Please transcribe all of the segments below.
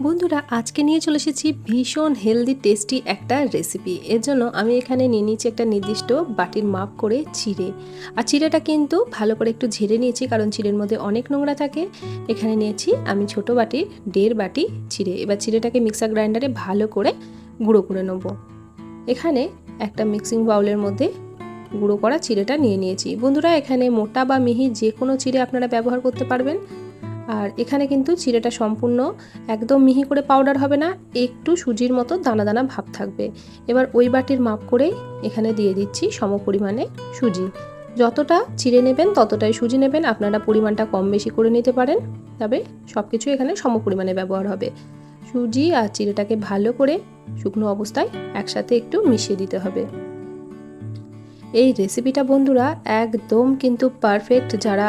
বন্ধুরা আজকে নিয়ে চলে এসেছি ভীষণ হেলদি টেস্টি একটা রেসিপি। এর জন্য আমি এখানে নিয়ে নিয়েছি একটা নির্দিষ্ট বাটির মাপ করে চিড়ে। আর চিড়েটা কিন্তু ভালো করে একটু ঝেড়ে নিয়েছি, কারণ চিড়ের মধ্যে অনেক নোংরা থাকে। এখানে নিয়েছি আমি ছোট বাটির 1.5 বাটি চিড়ে। এবার চিড়েটাকে মিক্সার গ্রাইন্ডারে ভালো করে গুঁড়ো করে নেব। এখানে একটা মিক্সিং বাউলের মধ্যে গুঁড়ো করা চিড়েটা নিয়ে নিয়েছি। বন্ধুরা এখানে মোটা বা মিহি যে কোনো চিড়ে আপনারা ব্যবহার করতে পারবেন। আর এখানে কিন্তু চিড়েটা সম্পূর্ণ একদম মিহি করে পাউডার হবে না, একটু সুজির মতো দানা দানা ভাব থাকবে। এবার ওই বাটির মাপ করেই এখানে দিয়ে দিচ্ছি সম পরিমাণে সুজি। যতটা চিড়ে নেবেন ততটাই সুজি নেবেন, আপনারা পরিমাণটা কম বেশি করে নিতে পারেন, তবে সব কিছু এখানে সম পরিমাণে ব্যবহার হবে। সুজি আর চিড়েটাকে ভালো করে শুকনো অবস্থায় একসাথে একটু মিশিয়ে দিতে হবে। এই রেসিপিটা বন্ধুরা একদম কিন্তু পারফেক্ট, যারা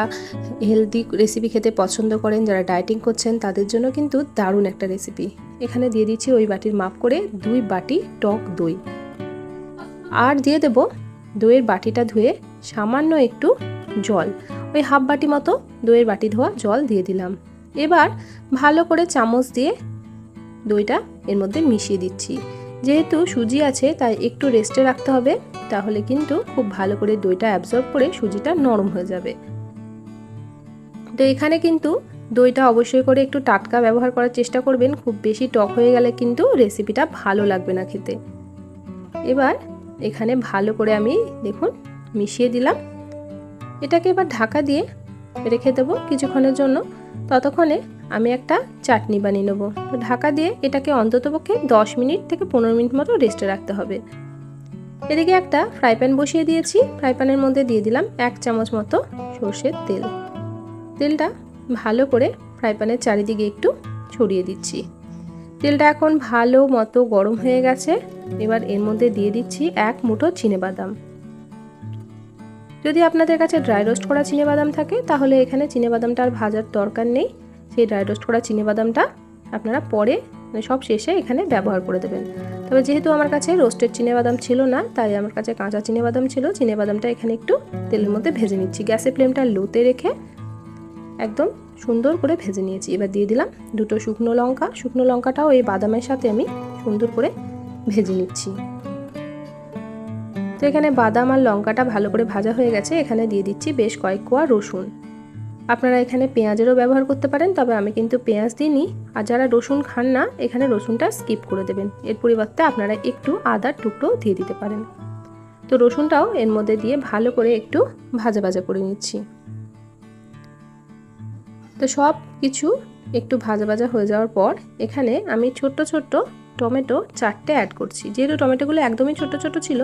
হেলদি রেসিপি খেতে পছন্দ করেন, যারা ডায়েটিং করছেন তাদের জন্য কিন্তু দারুণ একটা রেসিপি। এখানে দিয়ে দিচ্ছি ওই বাটির মাপ করে 2 বাটি টক দই, আর দিয়ে দেব দইয়ের বাটিটা ধুয়ে সামান্য একটু জল, ওই হাফ বাটি মতো দইয়ের বাটি ধোয়া জল দিয়ে দিলাম। এবার ভালো করে চামচ দিয়ে দইটা এর মধ্যে মিশিয়ে দিচ্ছি। যেহেতু সুজি আছে তাই একটু রেস্টে রাখতে হবে, তাহলে কিন্তু খুব ভালো করে দইটা অ্যাবজর্ব করে সুজিটা নরম হয়ে যাবে। তো এখানে কিন্তু দইটা অবশ্যই করে একটু টাটকা ব্যবহার করার চেষ্টা করবেন, খুব বেশি টক হয়ে গেলে কিন্তু রেসিপিটা ভালো লাগবে না খেতে। এবার এখানে ভালো করে আমি দেখুন মিশিয়ে দিলাম। এটাকে এবার ঢাকা দিয়ে রেখে দেবো কিছুক্ষণের জন্য। ততক্ষণে আমি একটা চাটনি বানিয়ে নেবো। তো ঢাকা দিয়ে এটাকে অন্ততপক্ষে 10 মিনিট থেকে 15 মিনিট মতো রেস্টে রাখতে হবে। এদিকে একটা ফ্রাই প্যান বসিয়ে দিয়েছি। ফ্রাই প্যানের মধ্যে দিয়ে দিলাম 1 চামচ মতো সর্ষের তেল। তেলটা ভালো করে ফ্রাই প্যানের চারিদিকে একটু ছড়িয়ে দিচ্ছি। তেলটা এখন ভালো মতো গরম হয়ে গেছে। এবার এর মধ্যে দিয়ে দিচ্ছি 1 মুঠো চিনেবাদাম। যদি আপনাদের কাছে ড্রাই রোস্ট করা চিনেবাদাম থাকে তাহলে এখানে চিনেবাদামটা আর ভাজার দরকার নেই। সেই ড্রাই রোস্ট করা চিনেবাদামটা আপনারা পরে সব শেষে এখানে ব্যবহার করে দেবেন। তবে যেহেতু আমার কাছে রোস্টেড চিনেবাদাম ছিল না, তাই আমার কাছে কাঁচা চিনেবাদাম ছিল। চিনেবাদামটা এখানে একটু তেলের মধ্যে ভেজে নিচ্ছি। গ্যাসের ফ্লেমটা লোতে রেখে একদম সুন্দর করে ভেজে নিয়েছি। এবার দিয়ে দিলাম 2টো শুকনো লঙ্কা। শুকনো লঙ্কাটাও এই বাদামের সাথে আমি সুন্দর করে ভেজে নিচ্ছি। তো এখানে বাদাম আর লঙ্কাটা ভালো করে ভাজা হয়ে গেছে। এখানে দিয়ে দিচ্ছি বেশ কয়েক কোয়া রসুন। আপনারা এখানে পেঁয়াজেরও ব্যবহার করতে পারেন, তবে আমি কিন্তু পেঁয়াজ দিইনি। আর যারা রসুন খান না এখানে রসুনটা স্কিপ করে দেবেন। এর পরিবর্তে আপনারা একটু আদার টুকরো দিয়ে দিতে পারেন। তো রসুনটাও এর মধ্যে দিয়ে ভালো করে একটু ভাজা ভাজা করে নিচ্ছি। তো সব কিছু একটু ভাজা ভাজা হয়ে যাওয়ার পর এখানে আমি ছোট্ট ছোট্ট টমেটো 4টে অ্যাড করছি। যেহেতু টমেটোগুলো একদমই ছোট ছোট ছিল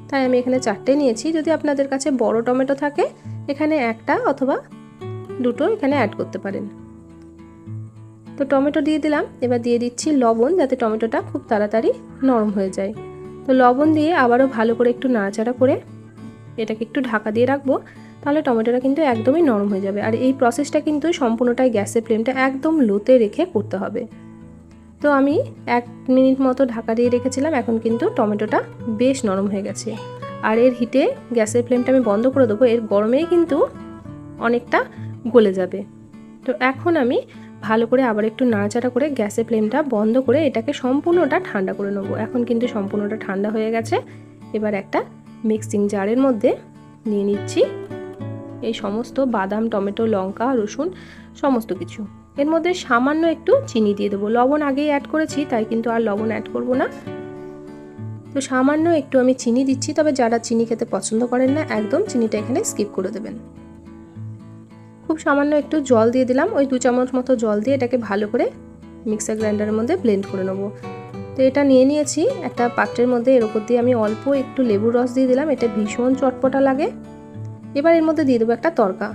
তাই আমি এখানে 4টে নিয়েছি। যদি আপনাদের কাছে বড় টমেটো থাকে এখানে 1টা অথবা 2টো এখানে অ্যাড করতে পারেন। তো টমেটো দিয়ে দিলাম। এবার দিয়ে দিচ্ছি লবণ, যাতে টমেটোটা খুব তাড়াতাড়ি নরম হয়ে যায়। তো লবণ দিয়ে আবারও ভালো করে একটু নাড়াচাড়া করে এটাকে একটু ঢাকা দিয়ে রাখবো, তাহলে টমেটোটা কিন্তু একদমই নরম হয়ে যাবে। আর এই প্রসেসটা কিন্তু সম্পূর্ণটাই গ্যাসের ফ্লেমটা একদম লোতে রেখে করতে হবে। তো আমি 1 মিনিট মতো ঢাকা দিয়ে রেখেছিলাম। এখন কিন্তু টমেটোটা বেশ নরম হয়ে গেছে। আর এর হিটে গ্যাসের ফ্লেমটা আমি বন্ধ করে দেবো, এর গরমেই কিন্তু অনেকটা গলে যাবে। তো এখন আমি ভালো করে আবার একটু নাড়াচাড়া করে গ্যাসের ফ্লেমটা বন্ধ করে এটাকে সম্পূর্ণটা ঠান্ডা করে নেবো। এখন কিন্তু সম্পূর্ণটা ঠান্ডা হয়ে গেছে। এবার একটা মিক্সিং জারের মধ্যে নিয়ে নিচ্ছি এই সমস্ত বাদাম, টমেটো, লঙ্কা, রসুন সমস্ত কিছু। এর মধ্যে সামান্য একটু চিনি দিয়ে দেবো। লবণ আগেই অ্যাড করেছি তাই কিন্তু আর লবণ অ্যাড করব না। তো সামান্য একটু আমি চিনি দিচ্ছি, তবে যারা চিনি খেতে পছন্দ করেন না একদম চিনিটা এখানে স্কিপ করে দেবেন। খুব সামান্য একটু জল দিয়ে দিলাম, ওই 2 চামচ মতো জল দিয়ে এটাকে ভালো করে মিক্সার গ্রাইন্ডারের মধ্যে ব্লেন্ড করে নেবো। তো এটা নিয়ে নিয়েছি একটা পাত্রের মধ্যে। এর উপর দিয়ে আমি অল্প একটু লেবুর রস দিয়ে দিলাম, এটা ভীষণ চটপটা লাগে। এবার এর মধ্যে দিয়ে দেবো একটা তড়কা।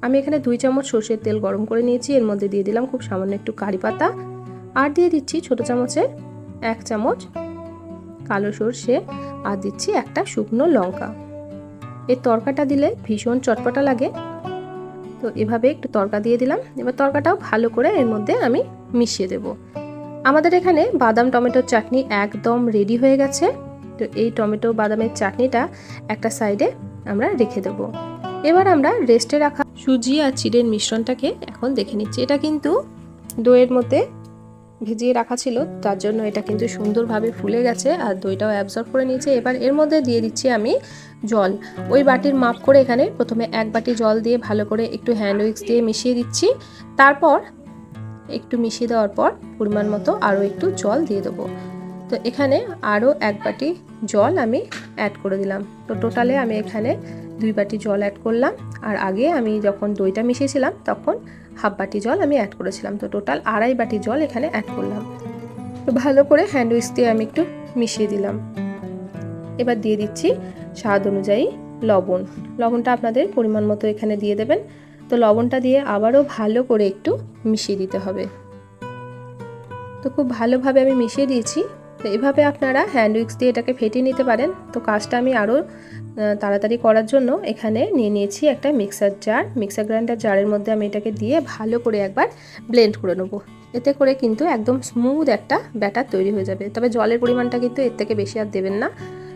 আমি এখানে 2 চামচ সর্ষের তেল গরম করে নিয়েছি। এর মধ্যে দিয়ে দিলাম খুব সামান্য একটু কারি পাতা, আর দিয়ে দিচ্ছি ছোট চামচে 1 চামচ কালো সর্ষে, আর দিচ্ছি একটা শুকনো লঙ্কা। এই তড়কাটা দিলে ভীষণ চটপটা লাগে। তো এভাবে একটু তড়কা দিয়ে দিলাম। এবার তড়কাটাও ভালো করে এর মধ্যে আমি মিশিয়ে দেব। আমাদের এখানে বাদাম টমেটোর চাটনি একদম রেডি হয়ে গেছে। তো এই টমেটো বাদামের চাটনিটা একটা সাইডে আমরা রেখে দেব। এবার আমরা রেস্টে রাখা সুজি আর চিড়ের মিশ্রণটাকে এখন দেখে নিচ্ছি। এটা কিন্তু দইয়ের মধ্যে ভিজিয়ে রাখা ছিল, তার জন্য এটা কিন্তু সুন্দরভাবে ফুলে গেছে আর দইটাও অ্যাবজর্ব করে নিয়েছে। এবার এর মধ্যে দিয়ে দিচ্ছি আমি জল। ওই বাটির মাপ করে এখানে প্রথমে 1 বাটি জল দিয়ে ভালো করে একটু হ্যান্ড উইক্স দিয়ে মিশিয়ে দিচ্ছি। তারপর একটু মিশিয়ে দেওয়ার পর পরিমাণ মতো আরও একটু জল দিয়ে দেবো। তো এখানে আরও 1 বাটি জল আমি অ্যাড করে দিলাম। তো টোটালে আমি এখানে 2 বাটি জল অ্যাড করলাম। আর আগে আমি যখন দইটা মিশিয়েছিলাম তখন হাফ বাটি জল আমি অ্যাড করেছিলাম। তো টোটাল 2.5 বাটি জল এখানে অ্যাড করলাম। তো ভালো করে হ্যান্ড উইক্স দিয়ে আমি একটু মিশিয়ে দিলাম। এবার দিয়ে দিচ্ছি স্বাদ অনুযায়ী লবণ। লবণটা আপনাদের পরিমাণ মতো এখানে দিয়ে দেবেন। তো লবণটা দিয়ে আবারও ভালো করে একটু মিশিয়ে দিতে হবে। তো খুব ভালোভাবে আমি মিশিয়ে দিয়েছি। তো এভাবে আপনারা হ্যান্ড উইক্স দিয়ে এটাকে ফেটিয়ে নিতে পারেন। তো কাজটা আমি আরও তাড়াতাড়ি করার জন্য এখানে নিয়ে নিয়েছি একটা মিক্সার গ্রাইন্ডার জারের মধ্যে আমি এটাকে দিয়ে ভালো করে একবার ব্লেন্ড করে নেবো। এতে করে কিন্তু একদম স্মুথ একটা ব্যাটার তৈরি হয়ে যাবে। তবে জলের পরিমাণটা কিন্তু এর থেকে বেশি আর দেবেন না।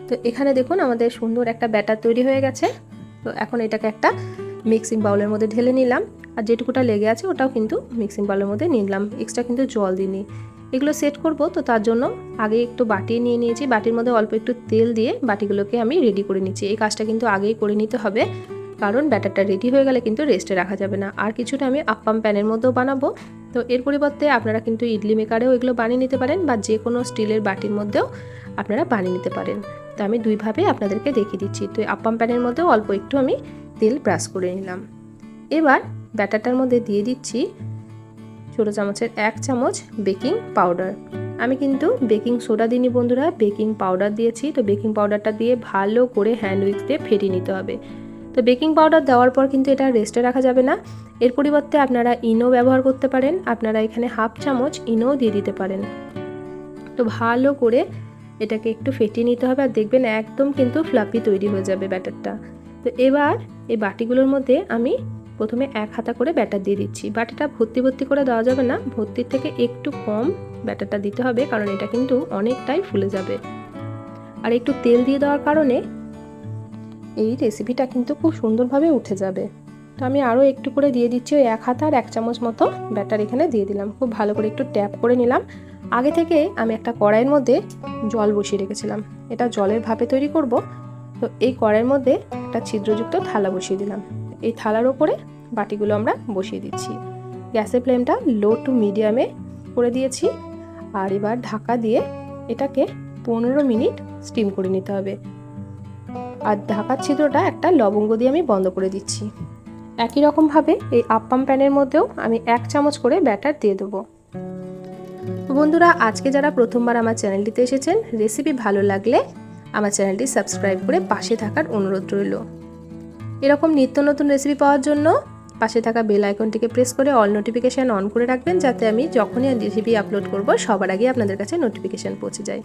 তো এখানে দেখুন আমাদের সুন্দর একটা ব্যাটার তৈরি হয়ে গেছে। তো এখন এটাকে একটা মিক্সিং বাউলের মধ্যে ঢেলে নিলাম। আর যেটুকুটা লেগে আছে ওটাও কিন্তু মিক্সিং বাউলের মধ্যে নিলাম, এক্সট্রা কিন্তু জল দিইনি। এগুলো সেট করব, তো তার জন্য আগে একটু বাটি নিয়ে নিয়েছি। বাটির মধ্যে অল্প একটু তেল দিয়ে বাটিগুলোকে আমি রেডি করে নিচ্ছি। এই কাজটা কিন্তু আগেই করে নিতে হবে, কারণ ব্যাটারটা রেডি হয়ে গেলে কিন্তু রেস্টে রাখা যাবে না। আর কিছুটা আমি আপ্পাম প্যানের মধ্যেও বানাবো। তো এর পরিবর্তে আপনারা কিন্তু ইডলি মেকারেও এগুলো বানিয়ে নিতে পারেন, বা যে কোনো স্টিলের বাটির মধ্যেও আপনারা বানিয়ে নিতে পারেন। তো আমি দুইভাবে আপনাদেরকে দেখিয়ে দিচ্ছি। তো আপ্পাম প্যানের মধ্যেও অল্প একটু আমি তেল ব্রাশ করে নিলাম। এবার ব্যাটারটার মধ্যে দিয়ে দিচ্ছি ছোটো চামচের 1 চামচ বেকিং পাউডার। আমি কিন্তু বেকিং সোডা দিইনি বন্ধুরা, বেকিং পাউডার দিয়েছি। তো বেকিং পাউডারটা দিয়ে ভালো করে হ্যান্ড উইক্স দিয়ে ফেটিয়ে নিতে হবে। তো বেকিং পাউডার দেওয়ার পর কিন্তু এটা রেস্টে রাখা যাবে না। এর পরিবর্তে আপনারা ইনো ব্যবহার করতে পারেন। আপনারা এখানে হাফ চামচ ইনোও দিয়ে দিতে পারেন। তো ভালো করে এটাকে একটু ফেটিয়ে নিতে হবে, আর দেখবেন একদম কিন্তু ফ্লাফি তৈরি হয়ে যাবে ব্যাটারটা। তো এবার এই বাটিগুলোর মধ্যে আমি প্রথমে 1 হাতা করে ব্যাটার দিয়ে দিচ্ছি। বাটিটা ভর্তি করে দেওয়া যাবে না, ভর্তির থেকে একটু কম ব্যাটারটা দিতে হবে, কারণ এটা কিন্তু অনেকটাই ফুলে যাবে। আর একটু তেল দিয়ে দেওয়ার কারণে এই রেসিপিটা কিন্তু খুব সুন্দরভাবে উঠে যাবে। তো আমি আরও একটু করে দিয়ে দিচ্ছি, ওই 1 হাতা আর 1 চামচ মতো ব্যাটার এখানে দিয়ে দিলাম। খুব ভালো করে একটু ট্যাপ করে নিলাম। আগে থেকে আমি একটা কড়াইয়ের মধ্যে জল বসিয়ে রেখেছিলাম, এটা জলের ভাপে তৈরি করব। তো এই কড়াইয়ের মধ্যে একটা ছিদ্রযুক্ত থালা বসিয়ে দিলাম। এই থালার ওপরে বাটিগুলো আমরা বসিয়ে দিচ্ছি। গ্যাসের ফ্লেমটা লো টু মিডিয়ামে করে দিয়েছি। আর এবার ঢাকা দিয়ে এটাকে 15 মিনিট স্টিম করে নিতে হবে। আর ঢাকার ছিদ্রটা একটা লবঙ্গ দিয়ে আমি বন্ধ করে দিচ্ছি। একই রকমভাবে এই আপ্পাম প্যানের মধ্যেও আমি 1 চামচ করে ব্যাটার দিয়ে দেবো। বন্ধুরা, আজকে যারা প্রথমবার আমার চ্যানেলটিতে এসেছেন, রেসিপি ভালো লাগলে আমার চ্যানেলটি সাবস্ক্রাইব করে পাশে থাকার অনুরোধ রইল। এরকম নিত্য নতুন রেসিপি পাওয়ার জন্য পাশে থাকা বেল আইকনটিকে প্রেস করে অল নোটিফিকেশান অন করে রাখবেন, যাতে আমি যখনই রেসিপি আপলোড করব সবার আগে আপনাদের কাছে নোটিফিকেশান পৌঁছে যায়।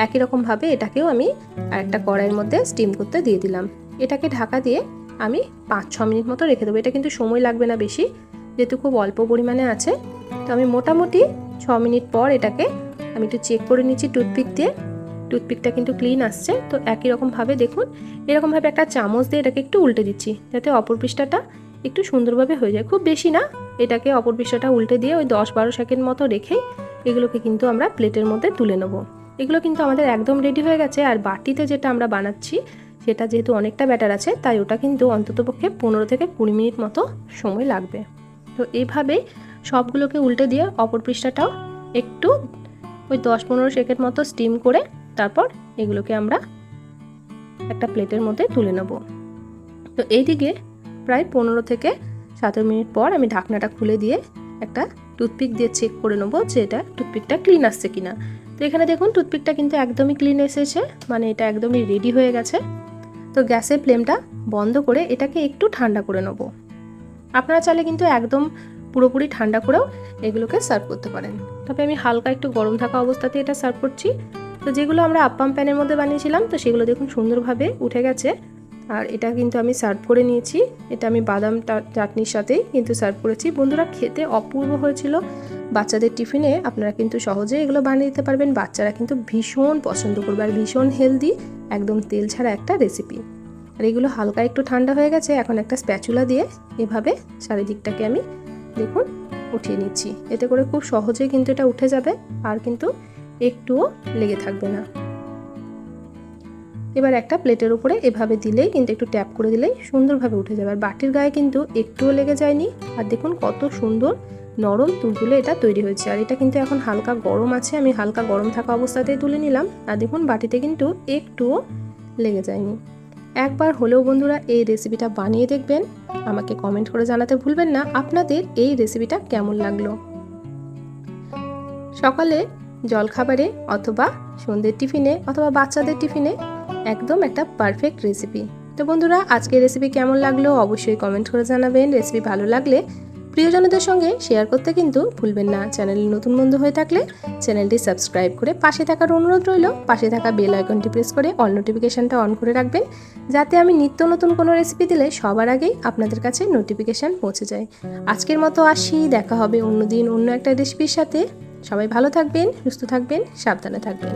একই রকমভাবে এটাকেও আমি আরেকটা কড়াইয়ের মধ্যে স্টিম করতে দিয়ে দিলাম। এটাকে ঢাকা দিয়ে আমি 5-6 মিনিট মতো রেখে দেবো। এটা কিন্তু সময় লাগবে না বেশি, যেহেতু খুব অল্প পরিমাণে আছে। তো আমি মোটামুটি 6 মিনিট পর এটাকে আমি একটু চেক করে নিচ্ছি টুথপিক দিয়ে। টুথপিকটা কিন্তু ক্লিন আসছে। তো একই রকমভাবে দেখুন, এরকমভাবে একটা চামচ দিয়ে এটাকে একটু উল্টে দিচ্ছি, যাতে অপর পৃষ্ঠাটা একটু সুন্দরভাবে হয়ে যায়। খুব বেশি না, এটাকে অপর পৃষ্ঠাটা উল্টে দিয়ে ওই 10-12 সেকেন্ড মতো রেখেই এগুলোকে কিন্তু আমরা প্লেটের মধ্যে তুলে নেব। এগুলো কিন্তু আমাদের একদম রেডি হয়ে গেছে। আর বাটিতে যেটা আমরা বানাচ্ছি সেটা যেহেতু অনেকটা ব্যাটার আছে, তাই ওটা কিন্তু অন্ততপক্ষে 15 থেকে 20 মিনিট মতো সময় লাগবে। তো এইভাবেই সবগুলোকে উল্টে দিয়ে অপর পৃষ্ঠাটাও একটু ওই 10-15 সেকেন্ড মতো স্টিম করে তারপর এগুলোকে আমরা একটা প্লেটের মধ্যে তুলে নেব। তো এইদিকে প্রায় 15 থেকে 17 মিনিট পর আমি ঢাকনাটা খুলে দিয়ে একটা টুথপিক দিয়ে চেক করে নেবো যে এটা টুথপিকটা ক্লিন আসছে কিনা। তো এখানে দেখুন টুথপিকটা কিন্তু একদমই ক্লিন এসেছে, মানে এটা একদমই রেডি হয়ে গেছে। তো গ্যাসের ফ্লেমটা বন্ধ করে এটাকে একটু ঠান্ডা করে নেব। আপনারা চাইলে কিন্তু একদম পুরোপুরি ঠান্ডা করেও এগুলোকে সার্ভ করতে পারেন, তবে আমি হালকা একটু গরম থাকা অবস্থাতে এটা সার্ভ করছি। তো যেগুলো আমরা আপ্পাম প্যানের মধ্যে বানিয়েছিলাম, তো সেগুলো দেখুন সুন্দরভাবে উঠে গেছে। আর এটা কিন্তু আমি সার্ভ করে নিয়েছি। এটা আমি বাদাম চাটনির সাথেই কিন্তু সার্ভ করেছি। বন্ধুরা, খেতে অপূর্ব হয়েছিল। বাচ্চাদের টিফিনে আপনারা কিন্তু সহজেই এগুলো বানিয়ে দিতে পারবেন। বাচ্চারা কিন্তু ভীষণ পছন্দ করবে, আর ভীষণ হেলদি, একদম তেল ছাড়া একটা রেসিপি। আর এগুলো হালকা একটু ঠান্ডা হয়ে গেছে। এখন একটা স্প্যাচুলা দিয়ে এভাবে চারিদিকটাকে আমি দেখুন উঠিয়ে নিচ্ছি। এতে করে খুব সহজে কিন্তু এটা উঠে যাবে আর কিন্তু একটুও লেগে থাকবে না। এবার একটা প্লেটের উপরে এভাবে দিলেই কিন্তু একটু ট্যাপ করে দিলেই সুন্দরভাবে উঠে যাবে। আর বাটির গায়ে কিন্তু একটুও লেগে যায়নি। আর দেখুন কত সুন্দর নরম তুলতুলে এটা তৈরি হয়েছে। আর এটা কিন্তু এখন হালকা গরম আছে, আমি হালকা গরম থাকা অবস্থাতেই তুলে নিলাম। আর দেখুন বাটিতে কিন্তু একটুও লেগে যায়নি। একবার হলেও বন্ধুরা এই রেসিপিটা বানিয়ে দেখবেন, আমাকে কমেন্ট করে জানাতে ভুলবেন না আপনাদের এই রেসিপিটা কেমন লাগলো। সকালে জলখাবারে অথবা সন্ধ্যের টিফিনে অথবা বাচ্চাদের টিফিনে একদম একটা পারফেক্ট রেসিপি। তো বন্ধুরা আজকের রেসিপি কেমন লাগলো অবশ্যই কমেন্ট করে জানাবেন। রেসিপি ভালো লাগলে প্রিয়জনদের সঙ্গে শেয়ার করতে কিন্তু ভুলবেন না। চ্যানেলে নতুন বন্ধু হয়ে থাকলে চ্যানেলটি সাবস্ক্রাইব করে পাশে থাকার অনুরোধ রইল। পাশে থাকা বেল আইকনটি প্রেস করে অল নোটিফিকেশানটা অন করে রাখবেন, যাতে আমি নিত্য নতুন কোনো রেসিপি দিলে সবার আগেই আপনাদের কাছে নোটিফিকেশান পৌঁছে যায়। আজকের মতো আসি, দেখা হবে অন্যদিন অন্য একটা রেসিপির সাথে। সবাই ভালো থাকবেন, সুস্থ থাকবেন, সাবধানে থাকবেন।